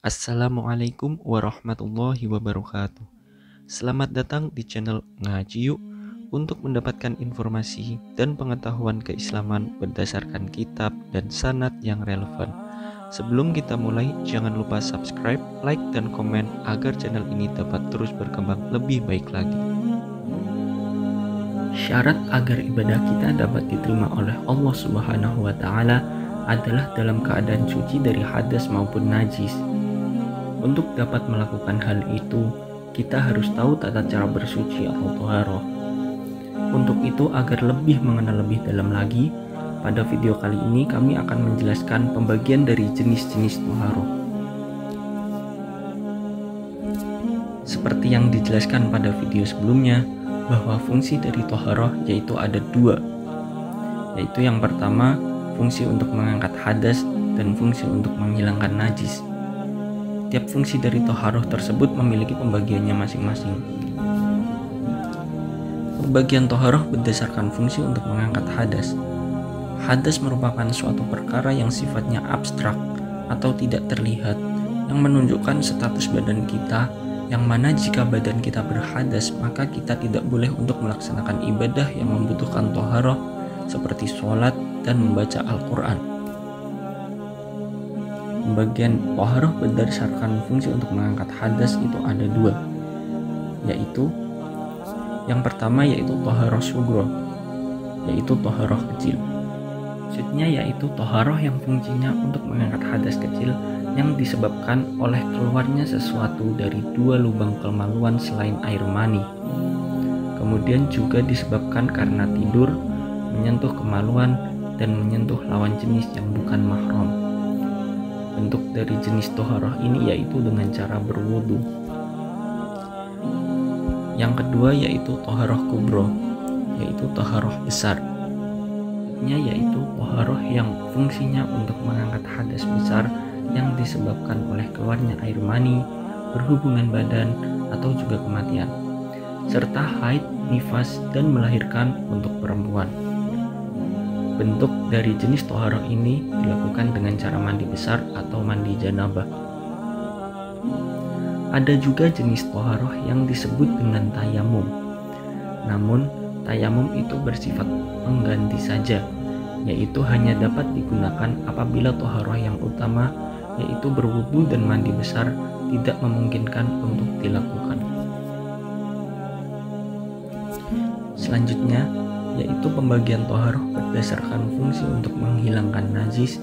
Assalamualaikum warahmatullahi wabarakatuh. Selamat datang di channel Ngaji Yuk untuk mendapatkan informasi dan pengetahuan keislaman berdasarkan kitab dan sanad yang relevan. Sebelum kita mulai, jangan lupa subscribe, like, dan komen agar channel ini dapat terus berkembang lebih baik lagi. Syarat agar ibadah kita dapat diterima oleh Allah Subhanahu wa Ta'ala adalah dalam keadaan suci dari hadas maupun najis. Untuk dapat melakukan hal itu, kita harus tahu tata cara bersuci atau toharoh. Untuk itu, agar lebih mengenal lebih dalam lagi, pada video kali ini kami akan menjelaskan pembagian dari jenis-jenis toharoh. Seperti yang dijelaskan pada video sebelumnya, bahwa fungsi dari toharoh yaitu ada dua, yaitu yang pertama, fungsi untuk mengangkat hadas dan fungsi untuk menghilangkan najis. Tiap fungsi dari toharoh tersebut memiliki pembagiannya masing-masing. Pembagian toharoh berdasarkan fungsi untuk mengangkat hadas. Hadas merupakan suatu perkara yang sifatnya abstrak atau tidak terlihat, yang menunjukkan status badan kita, yang mana jika badan kita berhadas, maka kita tidak boleh untuk melaksanakan ibadah yang membutuhkan toharoh seperti sholat dan membaca Al-Quran. Pembagian toharoh berdasarkan fungsi untuk mengangkat hadas itu ada dua, yaitu yang pertama yaitu toharoh sugro, yaitu toharoh kecil. Maksudnya yaitu toharoh yang fungsinya untuk mengangkat hadas kecil yang disebabkan oleh keluarnya sesuatu dari dua lubang kemaluan selain air mani. Kemudian juga disebabkan karena tidur, menyentuh kemaluan, dan menyentuh lawan jenis yang bukan mahram. Bentuk dari jenis toharoh ini yaitu dengan cara berwudu. Yang kedua yaitu toharoh kubro, yaitu toharoh besar. Yaitu toharoh yang fungsinya untuk mengangkat hadas besar yang disebabkan oleh keluarnya air mani, berhubungan badan, atau juga kematian, serta haid, nifas, dan melahirkan untuk perempuan. Bentuk dari jenis toharoh ini dilakukan dengan cara mandi besar atau mandi janabah. Ada juga jenis toharoh yang disebut dengan tayamum. Namun, tayamum itu bersifat pengganti saja, yaitu hanya dapat digunakan apabila toharoh yang utama, yaitu berwudu dan mandi besar, tidak memungkinkan untuk dilakukan. Selanjutnya, yaitu pembagian toharoh berdasarkan fungsi untuk menghilangkan najis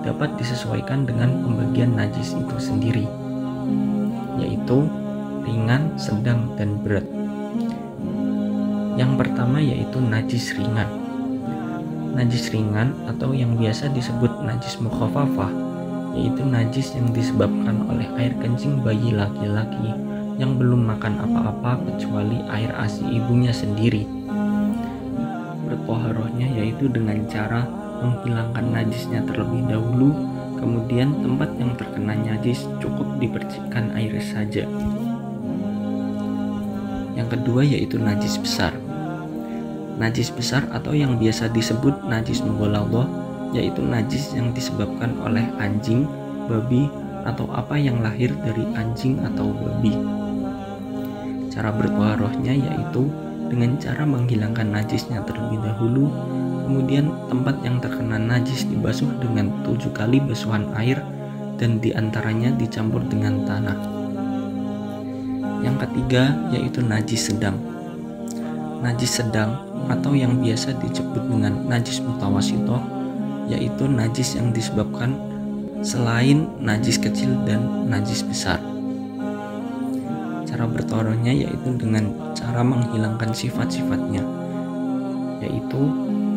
dapat disesuaikan dengan pembagian najis itu sendiri, yaitu ringan, sedang, dan berat. Yang pertama yaitu najis ringan. Najis ringan atau yang biasa disebut najis mukhafafah, yaitu najis yang disebabkan oleh air kencing bayi laki-laki yang belum makan apa-apa kecuali air ASI ibunya sendiri. Bertoharohnya yaitu dengan cara menghilangkan najisnya terlebih dahulu, kemudian tempat yang terkena najis cukup dipercikkan air saja. Yang kedua yaitu najis besar. Najis besar atau yang biasa disebut najis mughaladhah, yaitu najis yang disebabkan oleh anjing, babi, atau apa yang lahir dari anjing atau babi. Cara bertoharohnya yaitu dengan cara menghilangkan najisnya terlebih dahulu, kemudian tempat yang terkena najis dibasuh dengan 7 kali basuhan air dan diantaranya dicampur dengan tanah. Yang ketiga yaitu najis sedang. Najis sedang atau yang biasa disebut dengan najis mutawasitoh, yaitu najis yang disebabkan selain najis kecil dan najis besar. Cara bertoharohnya yaitu dengan cara menghilangkan sifat-sifatnya, yaitu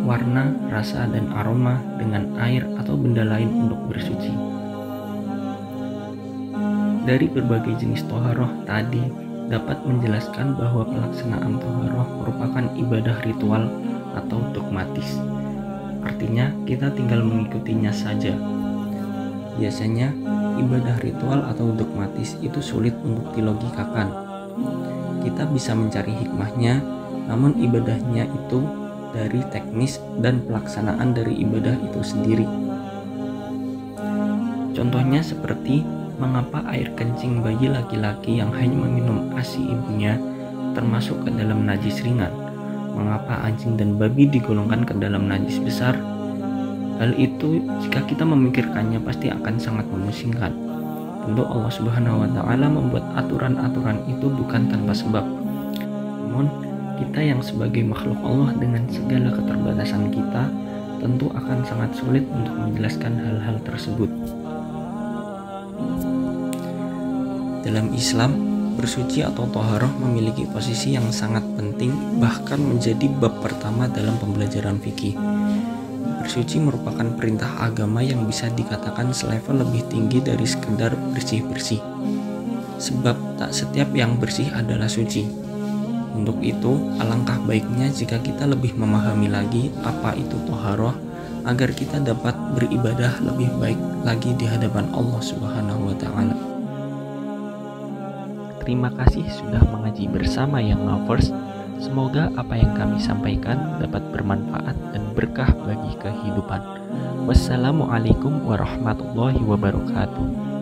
warna, rasa, dan aroma dengan air atau benda lain untuk bersuci. Dari berbagai jenis toharoh tadi dapat menjelaskan bahwa pelaksanaan toharoh merupakan ibadah ritual atau dogmatis. Artinya kita tinggal mengikutinya saja. Biasanya ibadah ritual atau dogmatis itu sulit untuk dilogikakan. Kita bisa mencari hikmahnya, namun ibadahnya itu dari teknis dan pelaksanaan dari ibadah itu sendiri. Contohnya seperti mengapa air kencing bayi laki-laki yang hanya meminum ASI ibunya termasuk ke dalam najis ringan? Mengapa anjing dan babi digolongkan ke dalam najis besar? Hal itu jika kita memikirkannya pasti akan sangat memusingkan. Tentu Allah Subhanahu wa Ta'ala membuat aturan-aturan itu bukan tanpa sebab. Namun kita yang sebagai makhluk Allah dengan segala keterbatasan kita tentu akan sangat sulit untuk menjelaskan hal-hal tersebut. Dalam Islam, bersuci atau thaharah memiliki posisi yang sangat penting, bahkan menjadi bab pertama dalam pembelajaran fikih. Bersuci merupakan perintah agama yang bisa dikatakan selevel lebih tinggi dari sekedar bersih-bersih. Sebab tak setiap yang bersih adalah suci. Untuk itu, alangkah baiknya jika kita lebih memahami lagi apa itu thaharah agar kita dapat beribadah lebih baik lagi di hadapan Allah Subhanahu wa Ta'ala. Terima kasih sudah mengaji bersama Young Lovers. Semoga apa yang kami sampaikan dapat bermanfaat dan berkah bagi kehidupan. Wassalamualaikum warahmatullahi wabarakatuh.